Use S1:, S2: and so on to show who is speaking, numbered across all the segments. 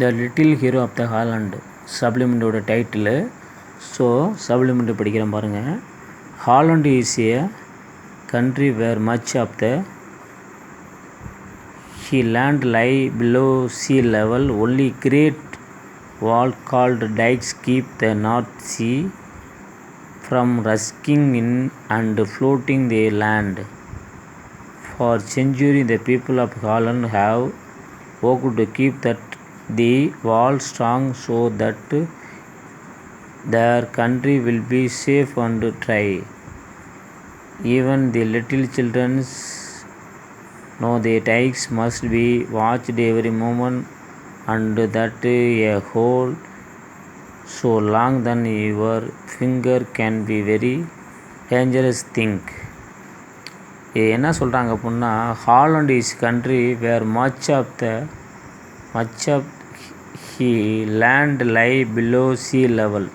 S1: The little hero of the Holland சப்ளிமெண்ட்டோட title. So supplement படிக்கிறேன் பாருங்கள். Holland is a country where much of the land lie below sea level. Only great wall called dikes keep the North Sea from rushing in and floating the land. For centuries the people of Holland have worked to keep the wall strong so that their country will be safe and dry. Even the little children know the dikes must be watched every moment and that a hole so long than your finger can be very dangerous thing. இது என்ன சொல்கிறாங்க அப்படின்னா, Holland is country where much of land lie below sea level.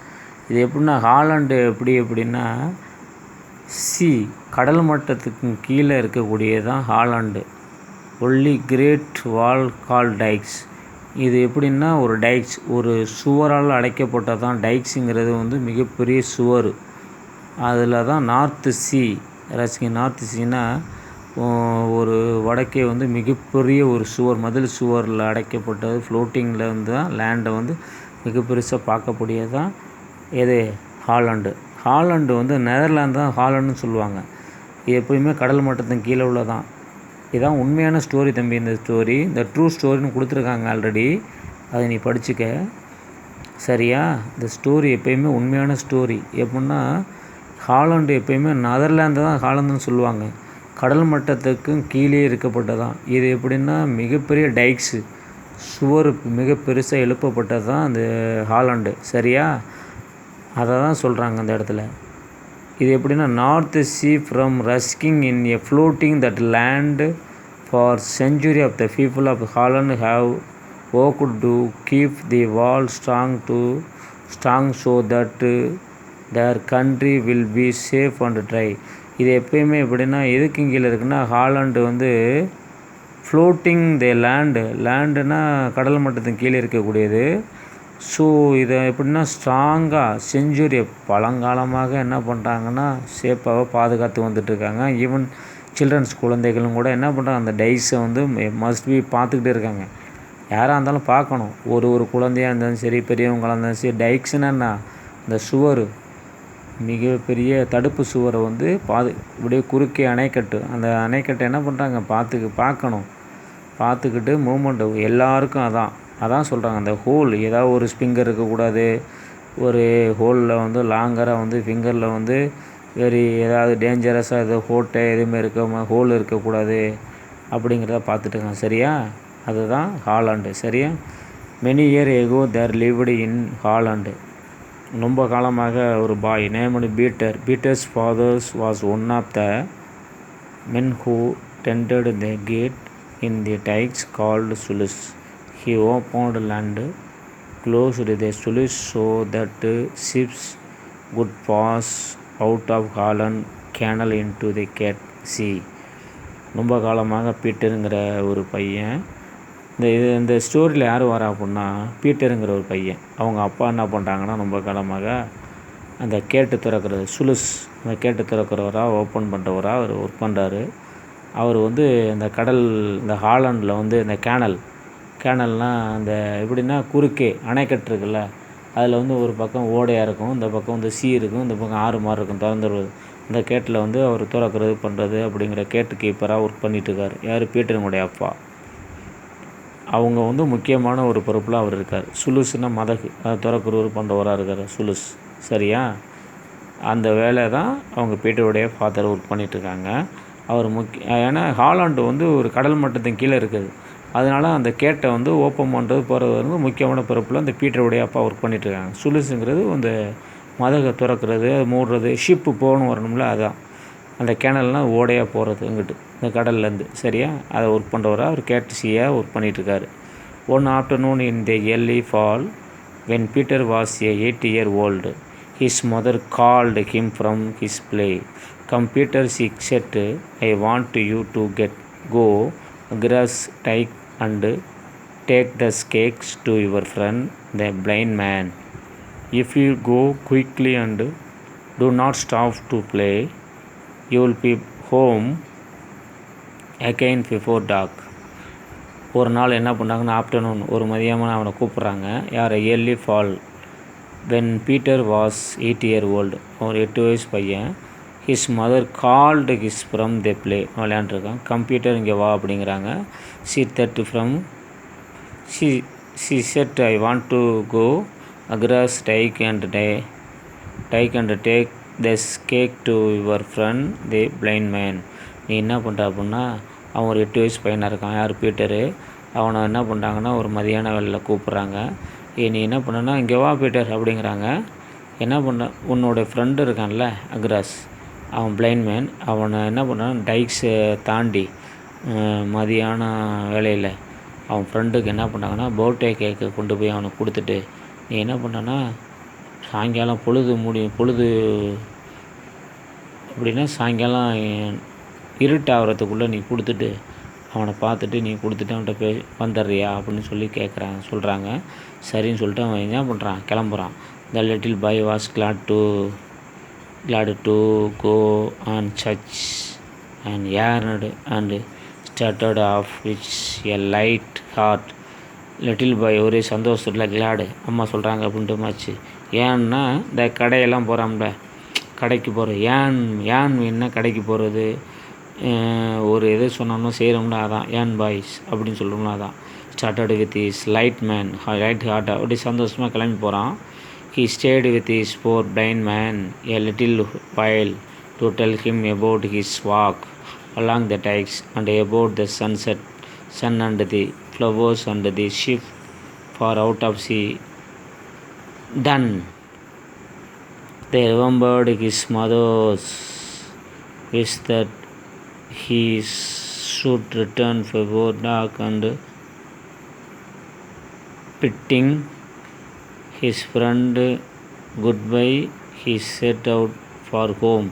S1: இது எப்படின்னா Holland எப்படின்னா கடல் மட்டத்துக்கு கீழே இருக்கக்கூடியதான் Holland. Only great wall call dikes. இது எப்படின்னா ஒரு டைக்ஸ், ஒரு சுவரால் அடைக்கப்பட்டதான். டைக்ஸுங்கிறது வந்து மிகப்பெரிய சுவர். அதில் தான் நார்த்து சீனா ஒரு வடக்கே வந்து மிகப்பெரிய ஒரு சுவர், மதில் சுவரில் அடைக்கப்பட்டது. ஃப்ளோட்டிங்கில் வந்து தான் லேண்டை வந்து மிக பெருசாக பார்க்கக்கூடியது தான் எது ஹாலண்டு. ஹாலண்டு வந்து நெதர்லாந்து தான் ஹாலண்டுன்னு சொல்லுவாங்க. இது எப்போயுமே கடல் மட்டத்தின் கீழே உள்ளதான். இதுதான் உண்மையான ஸ்டோரி தம்பி. இந்த ஸ்டோரி இந்த ட்ரூ ஸ்டோரின்னு கொடுத்துருக்காங்க ஆல்ரெடி, அதை நீ படிச்சுக்க சரியா. இந்த ஸ்டோரி எப்போயுமே உண்மையான ஸ்டோரி. எப்படின்னா ஹாலண்டு எப்போயுமே நெதர்லாந்து தான் ஹாலண்டுன்னு சொல்லுவாங்க. கடல் மட்டத்துக்கும் கீழே இருக்கப்பட்டதான். இது எப்படின்னா மிகப்பெரிய டைக்ஸு, சுவர் மிக பெருசாக எழுப்பப்பட்டது தான் அந்த ஹாலண்டு சரியா. அதை தான் சொல்கிறாங்க அந்த இடத்துல. இது எப்படின்னா North Sea from rushing in a floating that land for century of the people of Holland have worked to keep the wall strong so that their country will be safe and dry. இது எப்பயுமே எப்படின்னா எதுக்கு கீழே இருக்குன்னா Holland வந்து floating த லேண்டுனா கடல் மட்டத்தின் கீழே இருக்கக்கூடியது. ஸோ இதை எப்படின்னா ஸ்ட்ராங்காக செஞ்சுரி பழங்காலமாக என்ன பண்ணுறாங்கன்னா சேஃபாக பாதுகாத்து வந்துட்டுருக்காங்க. ஈவன் சில்ட்ரன்ஸ் குழந்தைகளும் கூட என்ன பண்ணுறாங்க, அந்த டைஸை வந்து மஸ்ட் பி பார்த்துக்கிட்டே இருக்காங்க. யாராக இருந்தாலும் பார்க்கணும். ஒரு குழந்தையாக இருந்தாலும் சரி, பெரியவங்களாக இருந்தாலும் சரி. டைக்ஸ்னா என்ன, இந்த சுவர், மிகப்பெரிய தடுப்பு சுவரை வந்து இப்படியே குறுக்கே அணைக்கட்டு. அந்த அணைக்கட்டை என்ன பண்ணுறாங்க பார்க்கணும். பார்த்துக்கிட்டு மூமெண்ட்டு எல்லாருக்கும் அதான் சொல்கிறாங்க. அந்த ஹோல் ஏதாவது ஒரு ஃபிங்கர் இருக்கக்கூடாது. ஒரு ஹோலில் வந்து லாங்கராக வந்து ஃபிங்கரில் வந்து ஏதாவது டேஞ்சரஸாக ஏதோ எதுவுமே ஹோல் இருக்கக்கூடாது அப்படிங்கிறத பார்த்துட்டுங்க சரியா. அதுதான் ஹாலண்டு சரியா. Many year ago there lived in Holland. ரொம்ப காலமாக ஒரு boy named Peter's father's was one of the men who tended the gate in the dikes called sluices. He opened and closed the sluice so that ships would pass out of Holland Canal into the Sea. ரொம்ப காலமாக பீட்டருங்கிற ஒரு பையன். இந்த ஸ்டோரியில் யார் வரா அப்படின்னா பீட்டருங்கிற ஒரு பையன். அவங்க அப்பா என்ன பண்ணுறாங்கன்னா ரொம்ப காலமாக அந்த கேட்டு திறக்கிறது அந்த கேட்டு திறக்கிறவராக ஓப்பன் பண்ணுறவராக அவர் ஒர்க் பண்ணுறாரு. அவர் வந்து இந்த ஹாலண்டில் வந்து இந்த கேனல்னால் அந்த எப்படின்னா குறுக்கே அணைக்கட்டு இருக்குல்ல, அதில் வந்து ஒரு பக்கம் ஓடையாக இருக்கும், இந்த பக்கம் வந்து இருக்கும், இந்த பக்கம் ஆறு மாதிரி இருக்கும் திறந்துடுவது. இந்த கேட்டில் வந்து அவர் திறக்கிறது பண்ணுறது அப்படிங்கிற கேட்டு கீப்பராக ஒர்க் பண்ணிகிட்ருக்கார். யார், பீட்டருங்களுடைய அப்பா. அவங்க வந்து முக்கியமான ஒரு பொறுப்பில் அவர் இருக்கார். சுலுசுன்னா மதகு, அதை திறக்கிறவர் பண்ணுறவராக இருக்கார் சுலுஸ் சரியா. அந்த வேலை தான் அவங்க பீட்டருடைய ஃபாதர் ஒர்க் பண்ணிகிட்ருக்காங்க. அவர் ஏன்னா ஹாலண்டு வந்து ஒரு கடல் மட்டத்தின் கீழே இருக்குது. அதனால் அந்த கேட்டை வந்து ஓப்பன் பண்ணுறது போகிறது வந்து முக்கியமான பொறுப்பில் அந்த பீட்டருடைய அப்பா ஒர்க் பண்ணிகிட்ருக்காங்க. சுலுசுங்கிறது அந்த மதகை திறக்கிறது, அது மூடுறது, ஷிப்பு போகணும் வரணும்ல, அதுதான் அந்த கேனல்னால் ஓடையாக போகிறது இங்கிட்டு இந்த கடல்லேருந்து சரியா. அதை ஒர்க் பண்ணுறவராக அவர் கேட்சியாக ஒர்க் பண்ணிகிட்ருக்காரு. One afternoon in the early fall when Peter was a 8 year old, his mother called him from his play. Come Peter, she said, I want you to go grass, take and Take the cakes to your friend, the blind man. If you go quickly and do not stop to play, you will be home again before dark. ஒரு நாள் என்ன பண்ணாங்கன்னா, afternoon ஒரு மதியமாக அவனை கூப்பிட்றாங்க. யார்? Early fall. When Peter was 8 years old. ஒரு 8 வயசு பையன். His mother called his from the play. விளையாண்டுருக்கான். கம்ப்யூட்டர் இங்கே வா அப்படிங்கிறாங்க. She said, I want to go across take and take this cake to your friend the blind man. நீ என்ன பண்ணுற அப்படின்னா, அவன் ஒரு 8 வயசு பையனாக இருக்கான். யார்? பீட்டரு. அவனை என்ன பண்ணுறாங்கன்னா, ஒரு மதியான வேலையில் கூப்பிட்றாங்க. நீ என்ன பண்ணனா, இங்கே வா பீட்டர் அப்படிங்கிறாங்க. என்ன பண்ண, உன்னோட ஃப்ரெண்டு இருக்கான்ல அக்ராஸ், அவன் பிளைண்ட் மேன். அவனை என்ன பண்ணான், டைக்ஸை தாண்டி மதியான வேலையில் அவன் ஃப்ரெண்டுக்கு என்ன பண்ணாங்கன்னா, பர்த்டே கேக்கு கொண்டு போய் அவனுக்கு கொடுத்துட்டு, நீ என்ன பண்ணனா, சாயங்காலம் பொழுது அப்படின்னா சாயங்காலம் இருட்டாகிறதுக்குள்ளே நீ கொடுத்துட்டு அவனை பார்த்துட்டு நீ கொடுத்துட்டு அவன்கிட்ட வந்துடுறியா அப்படின்னு சொல்லி சொல்கிறாங்க. சரின்னு சொல்லிட்டு அவன் என்ன பண்ணுறான், கிளம்புறான். The little boy was glad to go on such an errand and started off with a light heart. Little boy ஒரே சந்தோஷத்தில் கிளாடு, அம்மா சொல்கிறாங்க அப்படின்ட்டு மாச்சு. ஏன்னா இந்த கடையெல்லாம் போகிறான்ல, கடைக்கு போகிற ஏன் என்ன கடைக்கு போகிறது, ஒரு எது சொன்னோம்னா செய்கிறோம்னா அதான் ஏன் பாய்ஸ் அப்படின்னு சொல்லணும்னா அதான். Started with is light heart. அப்படி சந்தோஷமாக கிளம்பி போகிறான். He stayed with his poor blind man a little while to tell him about his walk along the dikes and about the sun and the flowers and the ship far out of sea. Done. They remembered his mother's wish that he should return before dark, and bidding his friend goodbye, he set out for home.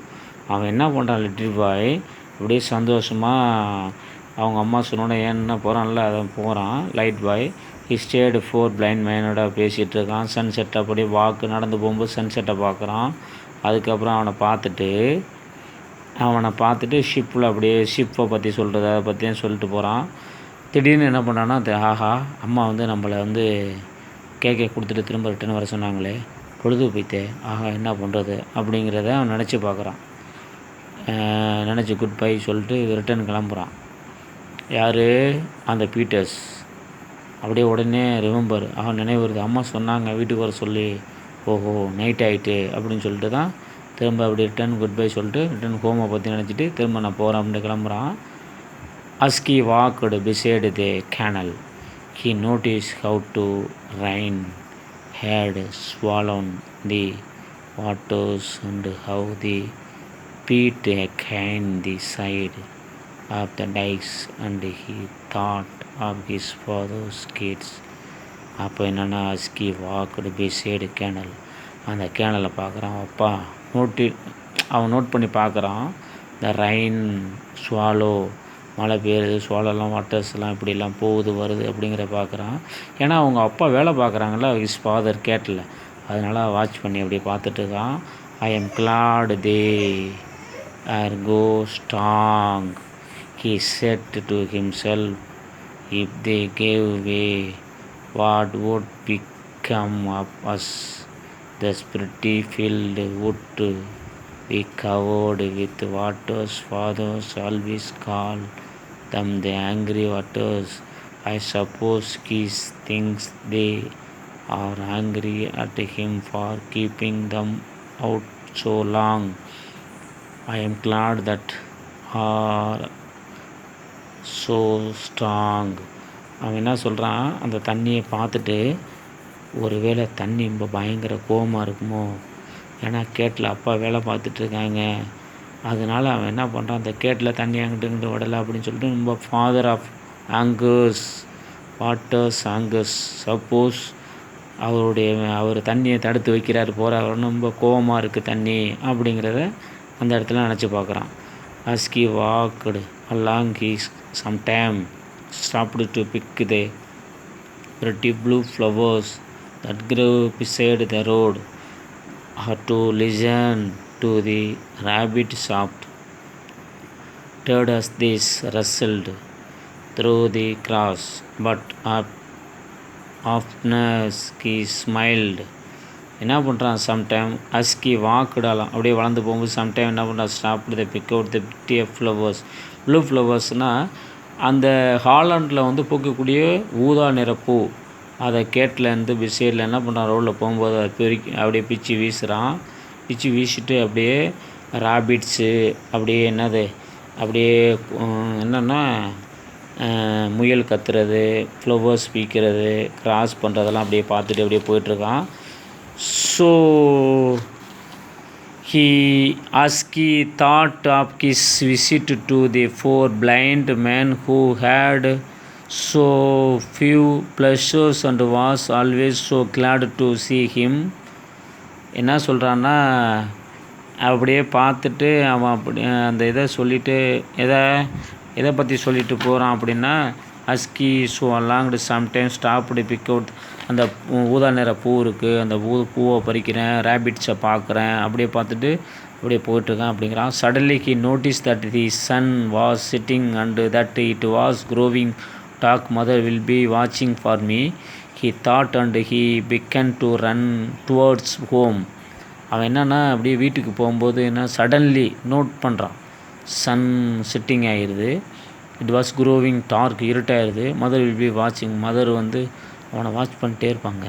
S1: அவன் என்ன பண்ணுறான், little boy அப்படியே சந்தோஷமாக அவங்க அம்மா சொன்னோட ஏன்னா போகிறான்ல அதை போகிறான். Light boy stayed for blind மேனோட பேசிகிட்டு இருக்கான். சன்செட் அப்படியே நடந்து போகும்போது சன்செட்டை பார்க்குறான். அதுக்கப்புறம் அவனை பார்த்துட்டு ஷிப்பில் அப்படியே ஷிப்பை பற்றி சொல்கிறது அதை பற்றியும் சொல்லிட்டு போகிறான். திடீர்னு என்ன பண்ணான்னா, ஆஹா அம்மா நம்மளை கேக்கை கொடுத்துட்டு திரும்ப ரிட்டன் வர சொன்னாங்களே, பொழுது போய்த்தே, ஆஹா என்ன பண்ணுறது அப்படிங்கிறத அவன் நினச்சி பார்க்குறான். நினச்சி குட் பை சொல்லிட்டு ரிட்டன் கிளம்புறான். யார்? அந்த பீட்டர்ஸ். அப்படியே உடனே ரிமெம்பர், அவன் நினைவு வருது, அம்மா சொன்னாங்க வீட்டுக்கு வர சொல்லி, ஓஹோ நைட் ஆகிட்டு அப்படின்னு சொல்லிட்டு தான் திரும்ப அப்படி ரிட்டன் குட் பை சொல்லிட்டு ரிட்டன் ஹோமை பற்றி நினச்சிட்டு திரும்ப நான் போகிறேன் அப்படின்னு கிளம்புறான். As he walked beside the canal. He noticed how the rain had swollen the waters and how the peat against the side of the dikes, and he thought of his father's kids. அப்போ என்னென்னா, அஸ்கி walked beside canal. அந்த கேனலை பார்க்குறான். அப்பா அவன் note பண்ணி பார்க்குறான். த Rhine swallow, மழை பெய்யுது, சோளம்லாம் வாட்டர்ஸ்லாம் இப்படிலாம் போகுது வருது அப்படிங்கிற பார்க்குறான். ஏன்னா அவங்க அப்பா வேலை பார்க்குறாங்கல்ல ஹிஸ் ஃபாதர் கேட்டில், அதனால் வாட்ச் பண்ணி அப்படியே பார்த்துட்டு இருக்கான். I am glad they are go strong, he said to himself. If they gave way, what would become of us? The pretty field would be covered with waters. Fathers always call them the angry waters. I suppose he thinks they are angry at him for keeping them out so long. I am glad that are so strong. அவன் என்ன சொல்கிறான், அந்த தண்ணியை பார்த்துட்டு ஒருவேளை தண்ணி ரொம்ப பயங்கர கோபமாக இருக்குமோ, ஏன்னா கேட்டில் அப்பா வேலை பார்த்துட்ருக்காங்க, அதனால் அவன் என்ன பண்ணுறான், அந்த கேட்டில் தண்ணி அங்கிட்டு விடலை அப்படின்னு சொல்லிட்டு ரொம்ப father of anchors waters anchors. Suppose அவர் தண்ணியை தடுத்து வைக்கிறார் போகிறார், ரொம்ப கோபமாக இருக்குது தண்ணி அப்படிங்கிறத அந்த இடத்துல நினச்சி பார்க்குறான். As he walked along he some time stopped to pick the pretty blue flowers that grew beside the road, or to listen to the rabbit soft tread as this rustled through the grass, but oftenest he smiled. என்ன பண்ணுறான், sometime அஸ்கி வாக்குடலாம் அப்படியே வளர்ந்து போகும்போது sometime என்ன பண்ணுறான், stop the pick out the pretty of flowers. Blue ஃப்ளவர்ஸ்னால் அந்த ஹாலண்டில் வந்து பூக்கக்கூடிய ஊதா நிற பூ. அதை கேட்லேருந்து பிசைடில் என்ன பண்ணுறான், ரோட்டில் போகும்போது அதை அப்படியே பிச்சு வீசுகிறான். பிச்சு வீசிட்டு அப்படியே ராபிட்ஸு அப்படியே என்னது அப்படியே என்னென்னா முயல் கத்துறது, ஃப்ளவர்ஸ் பீக்கிறது, கிராஸ் பண்ணுறதெல்லாம் அப்படியே பார்த்துட்டு அப்படியே போயிட்டுருக்கான். So he thought of his visit to the four blind men who had so few pleasures and was always so glad to see him. என்ன சொல்கிறான்னா, அப்படியே பார்த்துட்டு அவன் அப்படி அந்த இதை சொல்லிவிட்டு எதை பற்றி சொல்லிட்டு போகிறான் அப்படின்னா, as he so along sometimes stopped pick out, அந்த ஊதா நிற பூ இருக்குது, அந்த பூவை பறிக்கிறேன், ரேபிட்ஸை பார்க்குறேன், அப்படியே பார்த்துட்டு அப்படியே போயிட்டுருக்கேன் அப்படிங்கிறான். Suddenly he notice that the sun was sitting and that it was growing dark mother will be வாட்சிங் for me. He thought and he began to run towards home. அவன் என்னென்னா அப்படியே வீட்டுக்கு போகும்போது என்ன சடன்லி நோட் பண்ணுறான், சன் சிட்டிங் ஆகிடுது, it was growing dark இருட்டாயிருது, மதர் வில் பி வாட்சிங், மதர் வந்து அவனை வாட்ச் பண்ணிட்டே இருப்பாங்க.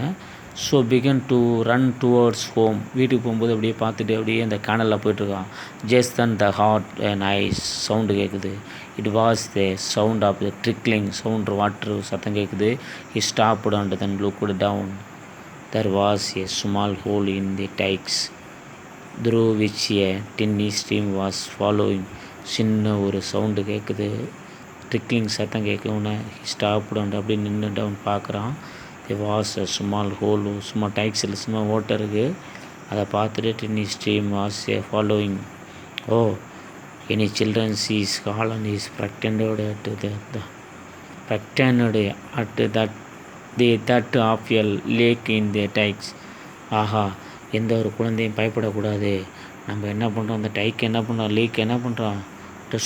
S1: So began to run towards home. வீட்டுக்கு போகும்போது அப்படியே பார்த்துட்டு அப்படியே அந்த கேனலில் போய்ட்டுருக்கான். Just then the heard nice sound கேட்குது. It was the sound of the trickling sound, water சத்தம் கேட்குது. He stopped and then looked down. There was a small hole in the dikes through which a tiny stream was following. சின்ன ஒரு sound கேட்குது, trickling சத்தம் கேட்குன்னு stopped and அப்படி நின்று down பார்க்குறான். The was a small hole, சும்மா டைக்ஸில் சும்மா ஓட்டை இருக்குது, அதை பார்த்துட்டு tiny stream was a following. Oh any children sees Holland is pretended that of a leak in the dikes. ஆஹா, எந்த ஒரு குழந்தையும் பயப்படக்கூடாது, நம்ம என்ன பண்ணுறோம், அந்த டைக் என்ன பண்ணுறோம், லேக் என்ன பண்ணுறோம்,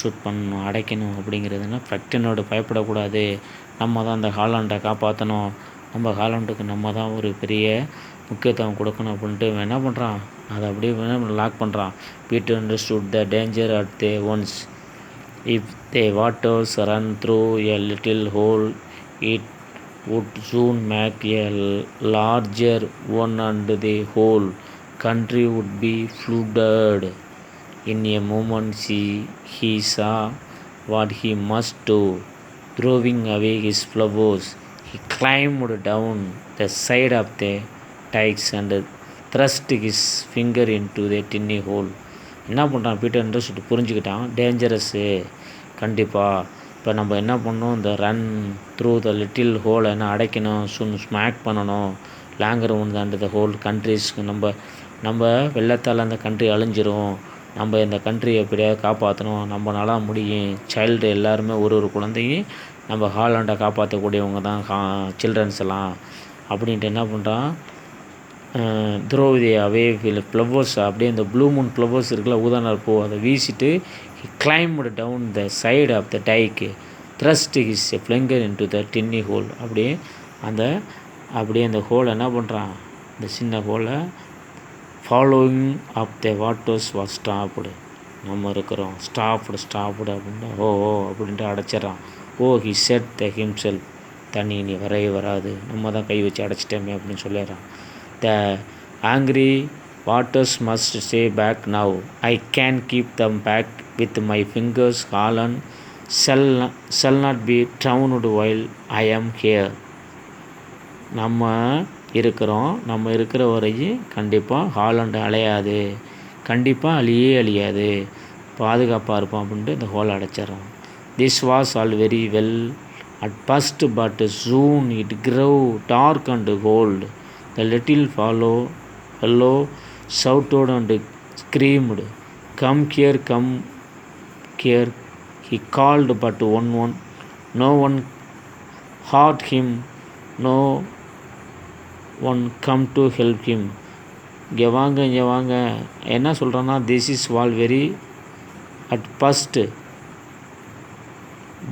S1: ஷூட் பண்ணணும், அடைக்கணும் அப்படிங்கிறதுனா ப்ரெக்டனோடு பயப்படக்கூடாது, நம்ம தான் அந்த ஹாலண்டை காப்பாற்றணும், நம்ம ஹாலண்டுக்கு நம்ம தான் ஒரு பெரிய முக்கியத்துவம் கொடுக்கணும் அப்படின்ட்டு என்ன பண்ணுறான், அதை அப்படியே லாக் பண்ணுறான். Peter understood the danger at the once. If they waters run through a little whole it would soon make a larger one and the whole country would be flooded. In a moment he saw what he must do. Throwing away his flowers, he climbed down the side of the dikes and thrust his finger into the tiny hole. என்ன பண்ணுறான் Peter understood, புரிஞ்சுக்கிட்டான், dangerous கண்டிப்பாக. இப்போ நம்ம என்ன பண்ணணும், இந்த run through the little ஹோலை என்ன அடைக்கணும், ஸ்மாக் பண்ணணும், லாங்கர் ஒன்று தாண்டு த ஹோல் கண்ட்ரிஸ்க்கு நம்ம வெள்ளத்தால் அந்த கண்ட்ரி அழிஞ்சிரும், நம்ம இந்த கண்ட்ரியை எப்படியாவது காப்பாற்றணும், நம்மளால முடியும். சைல்டு எல்லாருமே ஒரு குழந்தையும் நம்ம ஹாலண்டை காப்பாற்றக்கூடியவங்க தான் சில்ட்ரன்ஸ் எல்லாம் அப்படின்ட்டு என்ன பண்ணுறான், திரௌபதியாவே ஃப்ளவர்ஸ் அப்படியே இந்த ப்ளூ மூன் ஃப்ளவர்ஸ் இருக்குல்ல, ஊதானார் பூ, அதை வீசிட்டு he climbed down the side of the dike, thrust his finger into the tiny hole. அப்படியே அந்த ஹோலை என்ன பண்ணுறான், இந்த சின்ன ஹோலை following of the waters was stopped. நம்ம இருக்கிறோம் ஸ்டாப்டு அப்படின்ட்டு ஓ அப்படின்ட்டு அடைச்சிட்றான். Oh he said the himself, தண்ணி நீ வரவே வராது, நம்ம தான் கை வச்சு அடைச்சிட்டோமே அப்படின்னு சொல்லிடுறான். த angry waters must stay back now. I can keep them back with my fingers. Holland shall not be drowned while I am here. நம்ம இருக்கிற வரையும் கண்டிப்பாக ஹாலண்டு அலையாது, கண்டிப்பாக அழியாது, பாதுகாப்பாக இருப்போம் அப்படின்ட்டு இந்த ஹோல் அடைச்சிட்றோம். This was all very well at first but soon it grew dark and cold. The little fellow shouted and screamed, come here, he called, but no one heard him. No one come to help him. இங்கே வாங்க என்ன சொல்கிறேன்னா, this is wall very at first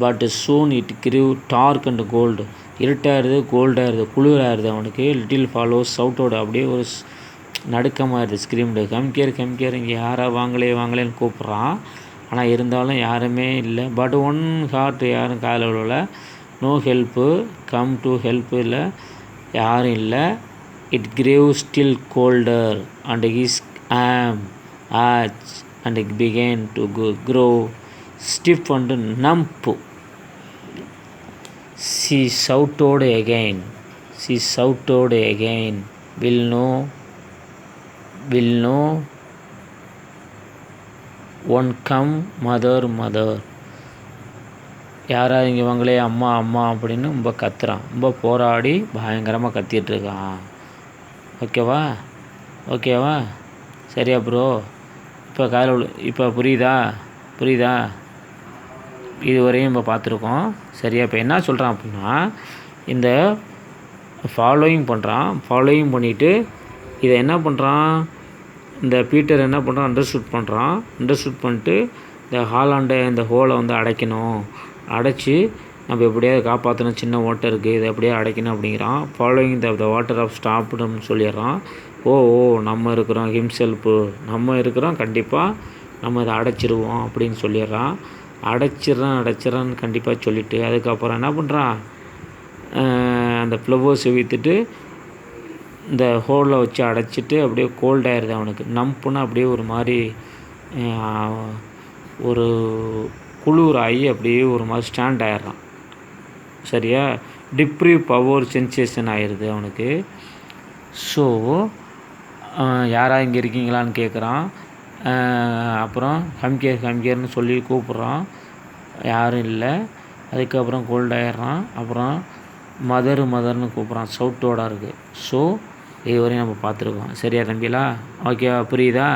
S1: but soon it grew dark and cold. இருட்டாயிருது, கோல்டாயிருது, குளிராயிருது அவனுக்கு. Little follows சவுட்டோட அப்படியே ஒரு நடுக்கமாயிருது. ஸ்க்ரீம்டு கம்கேர் இங்கே யாரா வாங்களேன்னு கூப்பிட்றான். ஆனால் இருந்தாலும் யாருமே இல்லை. பட் ஒன் ஹார்ட் யாரும் காதில் விழல. No help come to help இல்லை, யாரும் இல்லை. It grew still colder and his ache and it began to grow stiff and numb. She shouted again. Will no one come, mother. யாரா இங்கே வாங்களே அம்மா அப்படின்னு ரொம்ப கத்துறான். ரொம்ப போராடி பயங்கரமாக கத்திகிட்ருக்கான். ஓகேவா சரியா ப்ரோ? இப்போ புரியுதா? இதுவரையும் நம்ம பார்த்துருக்கோம். சரியா? இப்போ என்ன சொல்கிறான் அப்படின்னா, இந்த ஃபாலோயிங் பண்ணிவிட்டு இதை என்ன பண்ணுறான், இந்த பீட்டர் என்ன பண்ணுறான், அண்டர்ஸ்டூட் பண்ணிட்டு இந்த ஹாலாண்டை இந்த ஹோலை வந்து அடைச்சி நம்ம எப்படியாவது காப்பாற்றணும், சின்ன ஓட்டை இருக்குது, இதை எப்படியாவது அடைக்கணும் அப்படிங்கிறான். ஃபாலோயிங் த வாட்டர் ஆஃப் ஸ்டாப்டுன்னு சொல்லிடுறான். ஓ நம்ம இருக்கிறோம், ஹிம்செல்ஃபு நம்ம இருக்கிறோம், கண்டிப்பாக நம்ம இதை அடைச்சிருவோம் அப்படின்னு சொல்லிடுறான். அடைச்சிட்றான்னு கண்டிப்பாக சொல்லிவிட்டு அதுக்கப்புறம் என்ன பண்ணுறான், அந்த ஃப்ளவர்ஸை விற்றுட்டு இந்த ஹோலில் வச்சு அடைச்சிட்டு அப்படியே கோல்டாயிருது அவனுக்கு. நம்புன்னா அப்படியே ஒரு மாதிரி ஒரு குளிராகி அப்படியே ஒரு மாதிரி ஸ்டாண்ட் ஆகிடுறான். சரியா? டிப்ரிவ் பவர் சென்சேஷன் ஆயிடுது அவனுக்கு. ஸோ யாரா இங்கே இருக்கீங்களான்னு கேட்குறான். அப்புறம் ஹம்கேர்னு சொல்லி கூப்பிட்றான், யாரும் இல்லை. அதுக்கப்புறம் கோல்டாயிடுறான். அப்புறம் மதர்னு கூப்பிட்றான், சவுட்டோட இருக்குது. ஸோ இதுவரையும் நம்ம பார்த்துருக்கோம். சரியா தம்பிலா? ஓகேவா? புரியுதா?